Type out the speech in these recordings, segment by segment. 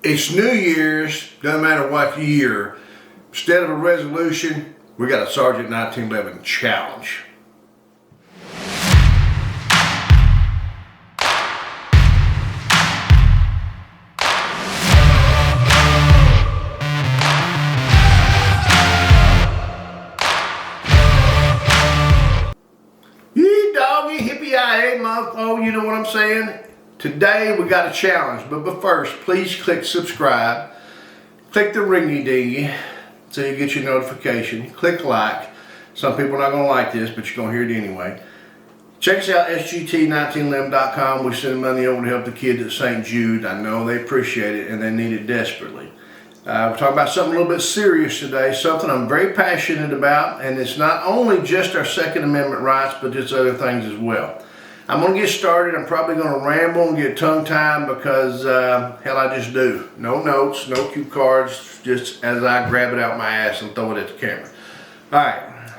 It's New Year's, doesn't matter what year. Instead of a resolution, we got a Sarge 1911 challenge. You doggy hippie-I-A motherfucker, you know what I'm saying? Today we got a challenge, but first, please click subscribe. Click the ringy dingy so you get your notification. Click like. Some people are not going to like this, but you're going to hear it anyway. Check us out, SGT1911's. We send money over to help the kids at St. Jude. I know they appreciate it and they need it desperately. We're talking about something a little bit serious today, something I'm very passionate about, and it's not only just our Second Amendment rights, but just other things as well. I'm going to get started. I'm probably going to ramble and get tongue-tied because, hell, I just do. No notes, no cue cards, just as I grab it out my ass and throw it at the camera. All right.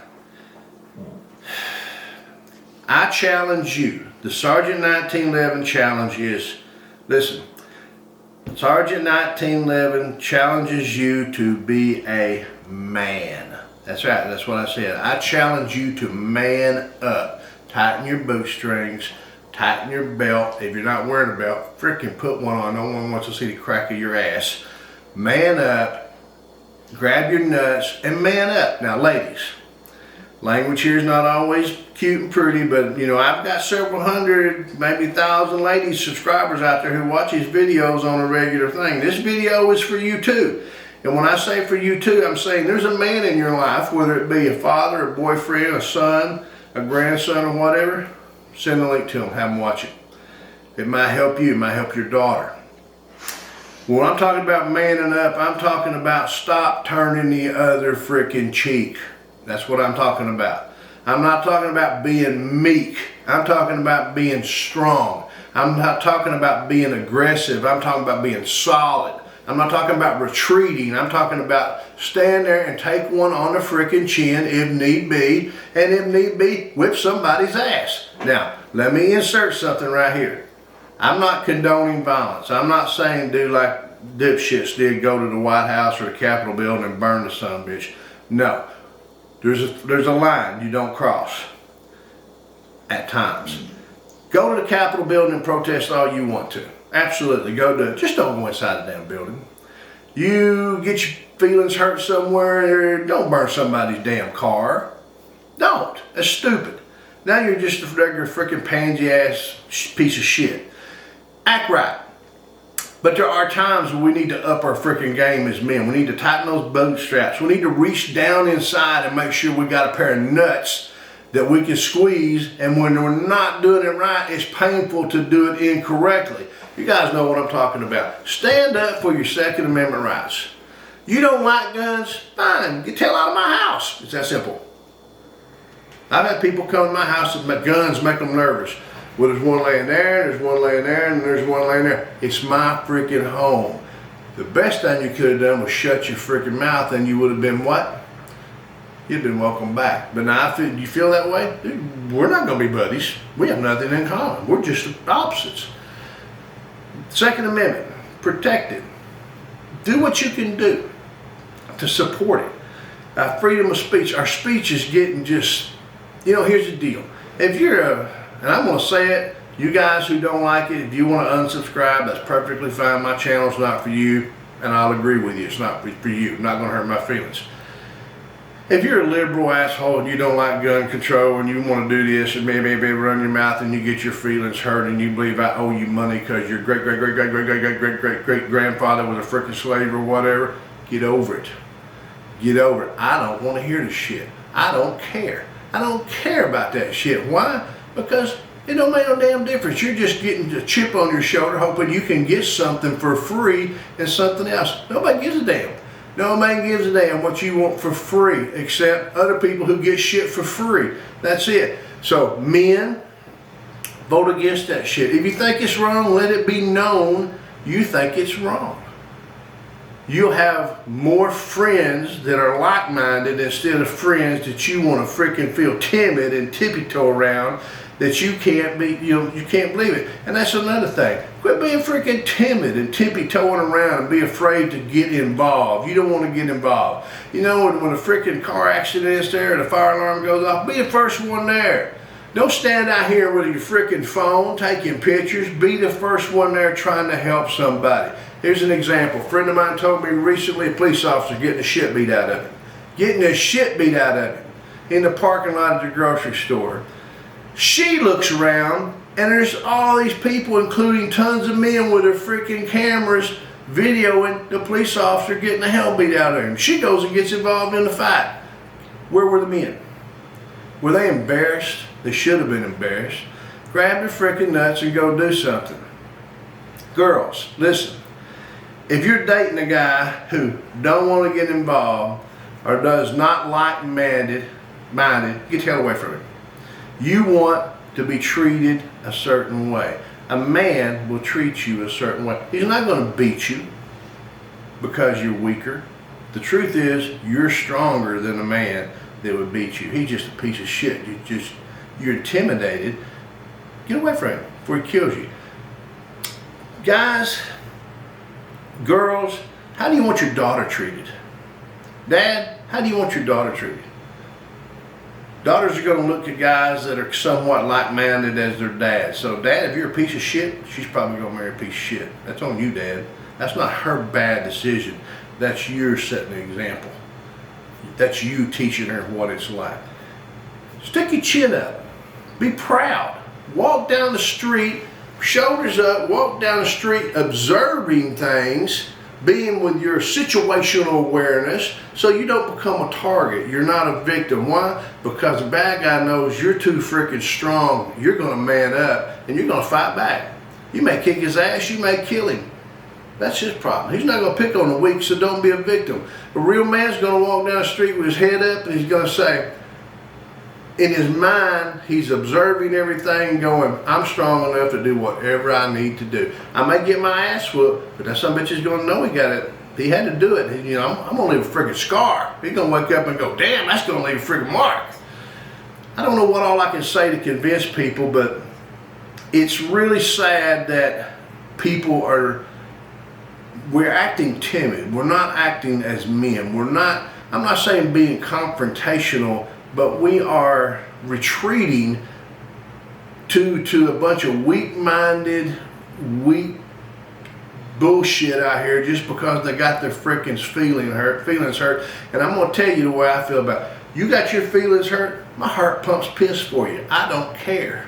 I challenge you. The Sergeant 1911 challenge is, listen, Sergeant 1911 challenges you to be a man. That's right, that's what I said. I challenge you to man up. Tighten your bootstrings, tighten your belt. If you're not wearing a belt, freaking put one on. No one wants to see the crack of your ass. Man up, grab your nuts, and man up. Now ladies, language here is not always cute and pretty, but you know, I've got several hundred, maybe 1,000 ladies subscribers out there who watch these videos on a regular thing. This video is for you too. And when I say for you too, I'm saying there's a man in your life, whether it be a father, a boyfriend, a son, a grandson, or whatever. Send a link to them, have them watch it. It might help you, it might help your daughter. When I'm talking about manning up, I'm talking about stop turning the other freaking cheek. That's what I'm talking about. I'm not talking about being meek. I'm talking about being strong. I'm not talking about being aggressive. I'm talking about being solid. I'm not talking about retreating. I'm talking about stand there and take one on the freaking chin if need be, and if need be, whip somebody's ass. Now, let me insert something right here. I'm not condoning violence. I'm not saying do like dipshits did, go to the White House or the Capitol building and burn the son of a bitch. No. There's a line you don't cross at times. Go to the Capitol building and protest all you want to. Absolutely, go do it. Just don't go inside the damn building. You get your feelings hurt somewhere, don't burn somebody's damn car. Don't. That's stupid. Now you're just a regular freaking pansy ass piece of shit. Act right. But there are times when we need to up our freaking game as men. We need to tighten those bootstraps. We need to reach down inside and make sure we got a pair of nuts that we can squeeze, and when we're not doing it right, it's painful to do it incorrectly. You guys know what I'm talking about. Stand up for your Second Amendment rights. You don't like guns? Fine, get the hell out of my house. It's that simple. I've had people come to my house and guns make them nervous. Well, there's one laying there, there's one laying there, and there's one laying there. It's my freaking home. The best thing you could have done was shut your freaking mouth, and you would have been what? You've been welcome back. But now, you feel that way? Dude, we're not going to be buddies. We have nothing in common. We're just opposites. Second Amendment, protect it. Do what you can do to support it. Freedom of speech. Our speech is getting just, you know, here's the deal. If you're and I'm going to say it, you guys who don't like it, if you want to unsubscribe, that's perfectly fine. My channel's not for you, and I'll agree with you. It's not for you. I'm not going to hurt my feelings. If you're a liberal asshole and you don't like gun control and you want to do this and maybe run your mouth and you get your feelings hurt and you believe I owe you money because your great grandfather was a freaking slave or whatever, get over it. Get over it. I don't want to hear this shit. I don't care. I don't care about that shit. Why? Because it don't make no damn difference. You're just getting a chip on your shoulder hoping you can get something for free and something else. Nobody gives a damn. Nobody gives a damn what you want for free except other people who get shit for free. That's it. So men, vote against that shit. If you think it's wrong, let it be known you think it's wrong. You'll have more friends that are like-minded instead of friends that you want to freaking feel timid and tippy-toe around that you can't be, you can't believe it. And that's another thing. Quit being freaking timid and tippy-toeing around and be afraid to get involved. You don't want to get involved. You know, when a freaking car accident is there and the fire alarm goes off, be the first one there. Don't stand out here with your freaking phone taking pictures. Be the first one there trying to help somebody. Here's an example. A friend of mine told me recently a police officer getting the shit beat out of him. Getting the shit beat out of him in the parking lot of the grocery store. She looks around and there's all these people, including tons of men with their freaking cameras, videoing the police officer getting the hell beat out of him. She goes and gets involved in the fight. Where were the men? Were they embarrassed? They should have been embarrassed. Grab their freaking nuts and go do something. Girls, listen. If you're dating a guy who don't want to get involved or does not like-minded, get the hell away from him. You want to be treated a certain way. A man will treat you a certain way. He's not going to beat you because you're weaker. The truth is, you're stronger than a man that would beat you. He's just a piece of shit. You're intimidated. Get away from him before he kills you. Guys, girls, how do you want your daughter treated? Dad, how do you want your daughter treated? Daughters are going to look at guys that are somewhat like-minded as their dad. So, Dad, if you're a piece of shit, she's probably going to marry a piece of shit. That's on you, Dad. That's not her bad decision. That's you setting the example. That's you teaching her what it's like. Stick your chin up. Be proud. Walk down the street, shoulders up, walk down the street observing things, being with your situational awareness so you don't become a target. You're not a victim. Why? Because the bad guy knows you're too freaking strong. You're going to man up and you're going to fight back. You may kick his ass, you may kill him. That's his problem. He's not going to pick on the weak, so don't be a victim. A real man's going to walk down the street with his head up and he's going to say, in his mind, he's observing everything going, I'm strong enough to do whatever I need to do. I may get my ass whooped, but that some bitch is going to know he got it. He had to do it. I'm going to leave a freaking scar. He's going to wake up and go, damn, that's going to leave a freaking mark. I don't know what all I can say to convince people, but it's really sad that we're acting timid. We're not acting as men. I'm not saying being confrontational, but we are retreating to a bunch of weak-minded, weak bullshit out here just because they got their freaking feelings hurt. And I'm going to tell you the way I feel about it. You got your feelings hurt, my heart pumps piss for you. I don't care.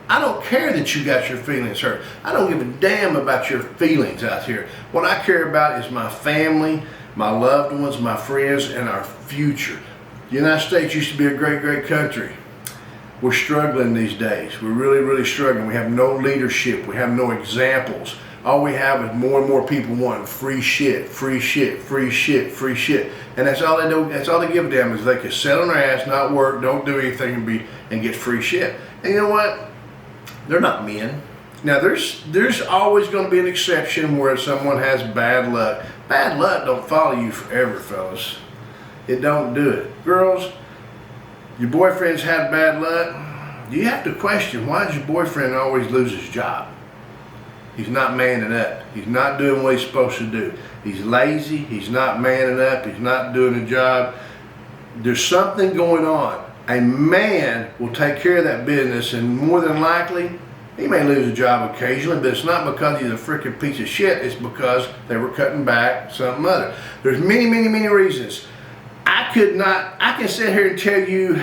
I don't care that you got your feelings hurt. I don't give a damn about your feelings out here. What I care about is my family, my loved ones, my friends, and our future. The United States used to be a great, great country. We're struggling these days. We're really, really struggling. We have no leadership. We have no examples. All we have is more and more people wanting free shit, free shit, free shit, free shit. And that's all they do. That's all they give a damn is they can sit on their ass, not work, don't do anything, and get free shit. And you know what? They're not men. Now there's always going to be an exception where someone has bad luck. Bad luck don't follow you forever, fellas. It don't do it. Girls, your boyfriend's had bad luck. You have to question, why does your boyfriend always lose his job? He's not manning up. He's not doing what he's supposed to do. He's lazy. He's not manning up. He's not doing the job. There's something going on. A man will take care of that business, and more than likely, he may lose a job occasionally, but it's not because he's a freaking piece of shit. It's because they were cutting back something other. There's many, many, many reasons. I can sit here and tell you,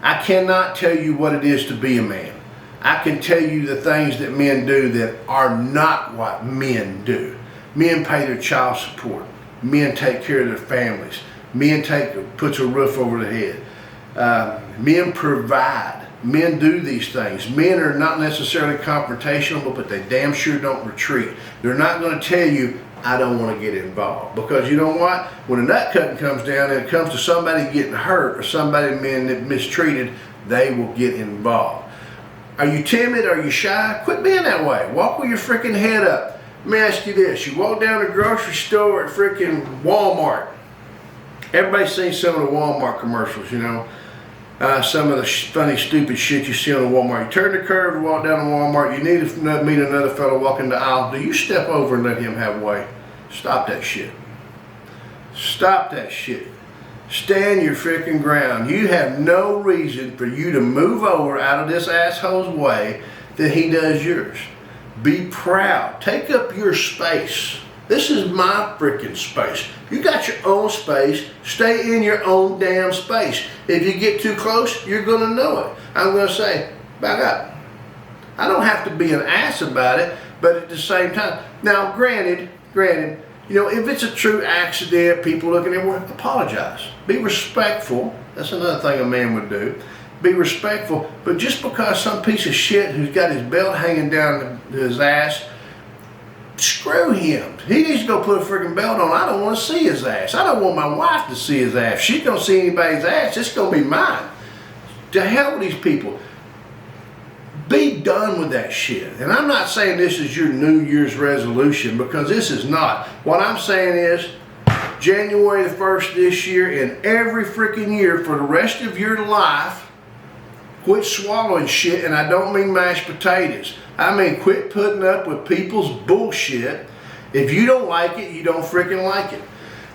I cannot tell you what it is to be a man. I can tell you the things that men do that are not what men do. Men pay their child support. Men take care of their families. Men puts a roof over their head. Men provide. Men do these things. Men are not necessarily confrontational, but they damn sure don't retreat. They're not going to tell you, I don't want to get involved. Because you know what? When a nut cutting comes down and it comes to somebody getting hurt or somebody being mistreated, they will get involved. Are you timid? Are you shy? Quit being that way. Walk with your freaking head up. Let me ask you this. You walk down the grocery store at freaking Walmart. Everybody's seen some of the Walmart commercials, you know. some of the funny, stupid shit you see on the Walmart. You turn the curve to walk down to Walmart, you need to meet another fellow walking the aisle. Do you step over and let him have way? Stop that shit. Stop that shit. Stand your freaking ground. You have no reason for you to move over out of this asshole's way that he does yours. Be proud. Take up your space. This is my freaking space. You got your own space. Stay in your own damn space. If you get too close, you're going to know it. I'm going to say, back up. I don't have to be an ass about it, but at the same time. Now, granted, you know, if it's a true accident, people looking at it, apologize. Be respectful. That's another thing a man would do. Be respectful. But just because some piece of shit who's got his belt hanging down his ass, screw him. He needs to go put a freaking belt on. I don't want to see his ass. I don't want my wife to see his ass. If she don't see anybody's ass, it's going to be mine. To hell with these people. Be done with that shit. And I'm not saying this is your New Year's resolution, because this is not. What I'm saying is, January the 1st this year and every freaking year for the rest of your life, quit swallowing shit, and I don't mean mashed potatoes. I mean quit putting up with people's bullshit. If you don't like it, you don't freaking like it.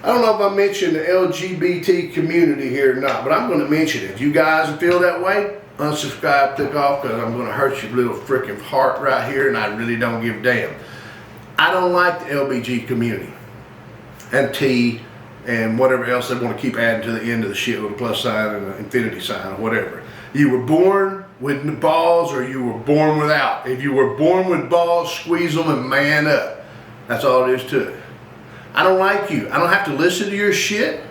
I don't know if I mentioned the LGBT community here or not, but I'm going to mention it. If you guys feel that way, unsubscribe, click off, because I'm going to hurt your little freaking heart right here, and I really don't give a damn. I don't like the LBG community and T and whatever else they want to keep adding to the end of the shit with a plus sign and an infinity sign or whatever. You were born with balls or you were born without. If you were born with balls, squeeze them and man up. That's all it is to it. I don't like you. I don't have to listen to your shit.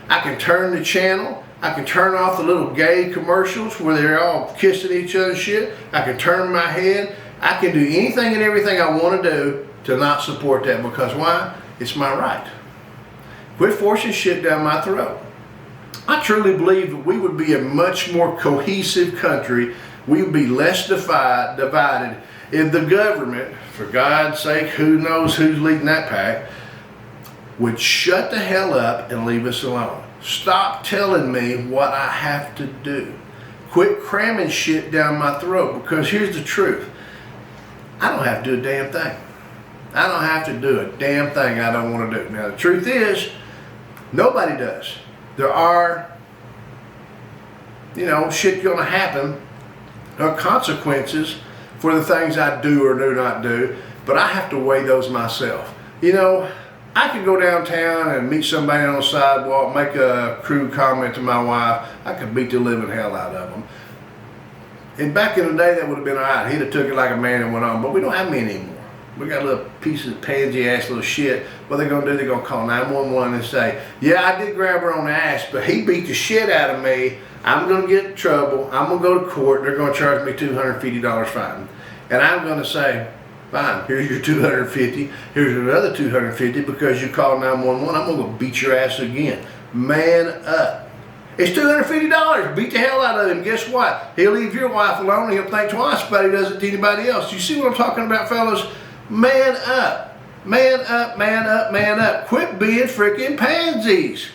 I can turn the channel. I can turn off the little gay commercials where they're all kissing each other's shit. I can turn my head. I can do anything and everything I want to do to not support that, because why? It's my right. Quit forcing shit down my throat. I truly believe that we would be a much more cohesive country. We would be less divided if the government, for God's sake, who knows who's leading that pack, would shut the hell up and leave us alone. Stop telling me what I have to do. Quit cramming shit down my throat, because here's the truth. I don't have to do a damn thing. I don't have to do a damn thing I don't want to do. Now the truth is, nobody does. There are, you know, shit gonna happen, or consequences for the things I do or do not do, but I have to weigh those myself. You know, I could go downtown and meet somebody on the sidewalk, make a crude comment to my wife. I could beat the living hell out of them. And back in the day, that would have been all right. He'd have took it like a man and went on, but we don't have many anymore. We got little pieces of pansy ass little shit. What they're gonna do, they're gonna call 911 and say, yeah, I did grab her on the ass, but he beat the shit out of me. I'm gonna get in trouble. I'm gonna go to court. They're gonna charge me $250 fine. And I'm gonna say, fine, here's your $250. Here's another $250 because you called 911. I'm gonna go beat your ass again. Man up. It's $250. Beat the hell out of him. Guess what? He'll leave your wife alone and he'll think twice about it. He does it to anybody else. You see what I'm talking about, fellas? Man up. Man up, man up, man up. Quit being freaking pansies.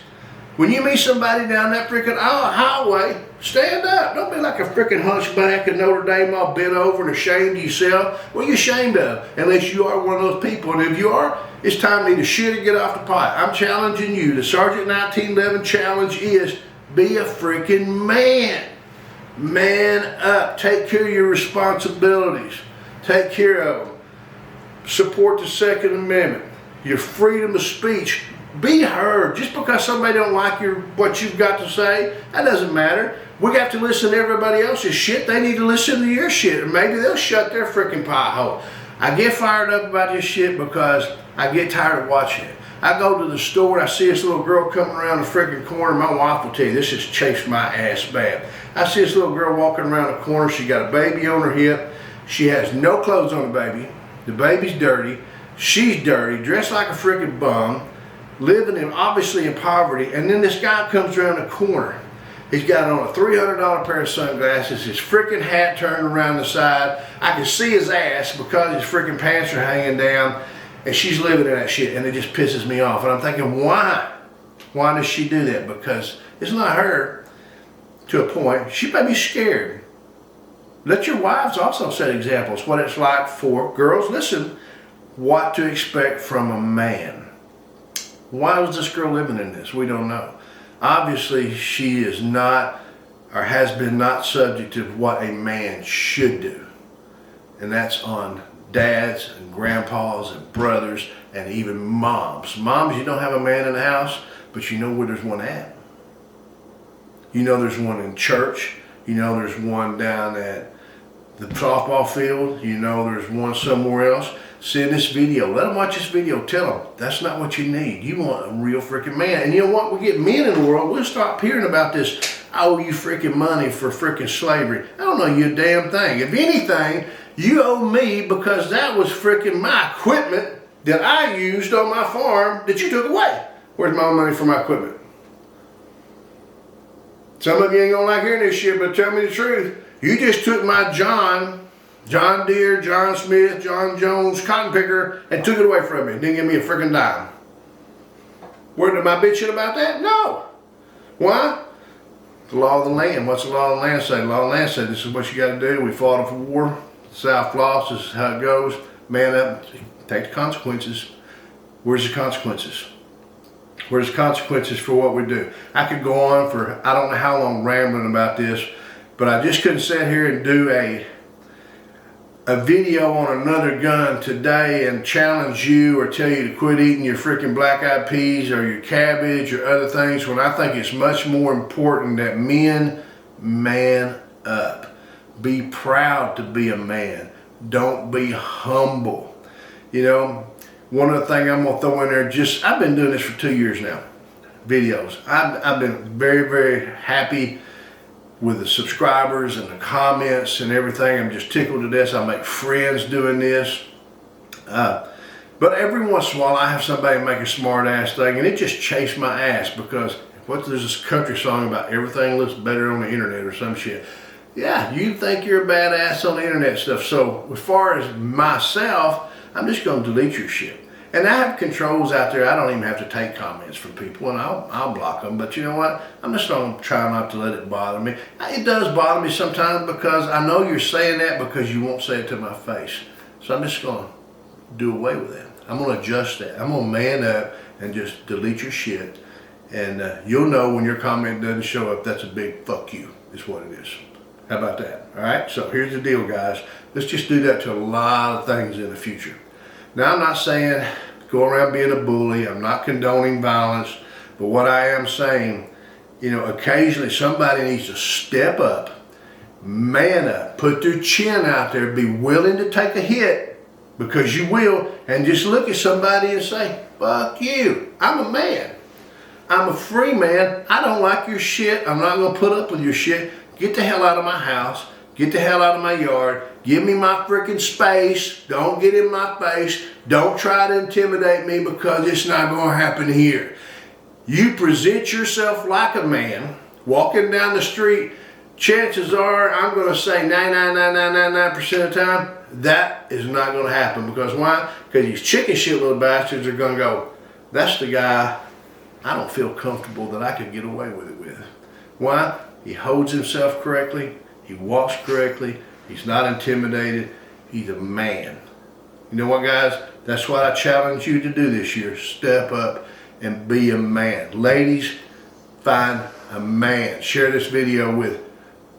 When you meet somebody down that freaking highway, stand up. Don't be like a freaking hunchback in Notre Dame all bent over and ashamed of yourself. What are you ashamed of? Unless you are one of those people. And if you are, it's time to either shit or get off the pot. I'm challenging you. The Sergeant 1911 challenge is be a freaking man. Man up. Take care of your responsibilities. Take care of them. Support the Second Amendment. Your freedom of speech. Be heard. Just because somebody don't like what you've got to say, that doesn't matter. We got to listen to everybody else's shit. They need to listen to your shit, and maybe they'll shut their freaking pie hole. I get fired up about this shit because I get tired of watching it. I go to the store and I see this little girl coming around the freaking corner. My wife will tell you, this has chafed my ass bad. I see this little girl walking around the corner. She got a baby on her hip. She has no clothes on the baby. The baby's dirty. She's dirty, dressed like a freaking bum, living obviously in poverty. And then this guy comes around the corner. He's got on a $300 pair of sunglasses, his freaking hat turned around the side. I can see his ass because his freaking pants are hanging down, and she's living in that shit, and it just pisses me off. And I'm thinking, why? Why does she do that? Because it's not her. to a point. She may be scared. Let your wives also set examples, what it's like for girls. Listen, what to expect from a man. Why was this girl living in this? We don't know. Obviously, she is not, or has been not subject to what a man should do. And that's on dads and grandpas and brothers and even moms. Moms, you don't have a man in the house, but you know where there's one at. You know there's one in church. You know there's one down at the softball field. You know there's one somewhere else. Send this video. Let them watch this video. Tell them that's not what you need. You want a real freaking man. And you know what? We get men in the world. We'll stop hearing about this. I owe you freaking money for freaking slavery. I don't know you a damn thing. If anything, you owe me because that was freaking my equipment that I used on my farm that you took away. Where's my money for my equipment? Some of you ain't gonna like hearing this shit, but tell me the truth. You just took my John Deere, John Smith, John Jones cotton picker and took it away from me. Didn't give me a freaking dime. Where am I bitching about that? No. Why? The law of the land. What's the law of the land say? The law of the land said this is what you got to do. We fought a war. The South lost. This is how it goes. Man up. Take the consequences. Where's the consequences? Where's the consequences for what we do? I could go on for I don't know how long rambling about this, but I just couldn't sit here and do a video on another gun today and challenge you or tell you to quit eating your freaking black-eyed peas or your cabbage or other things when I think it's much more important that men man up. Be proud to be a man. Don't be humble. You know, one other thing I'm going to throw in there, I've been doing this for 2 years now, videos. I've been very, very happy with the subscribers and the comments and everything. I'm just tickled to death. I make friends doing this. But every once in a while I have somebody make a smart ass thing and it just chased my ass because there's this country song about everything looks better on the internet or some shit. Yeah, you think you're a badass on the internet stuff. So as far as myself, I'm just going to delete your shit. And I have controls out there. I don't even have to take comments from people, and I'll block them. But you know what? I'm just going to try not to let it bother me. It does bother me sometimes because I know you're saying that because you won't say it to my face. So I'm just going to do away with that. I'm going to adjust that. I'm going to man up and just delete your shit. And you'll know when your comment doesn't show up, that's a big fuck you, is what it is. How about that? All right? So here's the deal, guys. Let's just do that to a lot of things in the future. Now, I'm not saying go around being a bully. I'm not condoning violence. But what I am saying, you know, occasionally somebody needs to step up, man up, put their chin out there, be willing to take a hit, because you will, and just look at somebody and say, fuck you. I'm a man. I'm a free man. I don't like your shit. I'm not going to put up with your shit. Get the hell out of my house. Get the hell out of my yard. Give me my freaking space. Don't get in my face. Don't try to intimidate me because it's not going to happen here. You present yourself like a man, walking down the street, chances are, I'm going to say 99.999% of the time, that is not going to happen. Because why? Because these chicken shit little bastards are going to go, that's the guy I don't feel comfortable that I could get away with it with. Why? He holds himself correctly. He walks correctly. He's not intimidated. He's a man. You know what, guys? That's what I challenge you to do this year. Step up and be a man. Ladies, find a man. Share this video with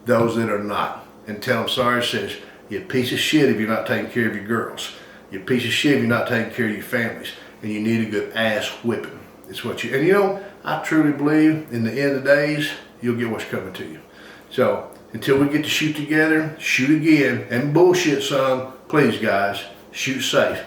those that are not. And tell them Sarge says, you're a piece of shit if you're not taking care of your girls. You're a piece of shit if you're not taking care of your families. And you need a good ass whipping. It's what you, and you know, I truly believe in the end of the days, you'll get what's coming to you. So, until we get to shoot together, shoot again, and bullshit some, please guys, shoot safe.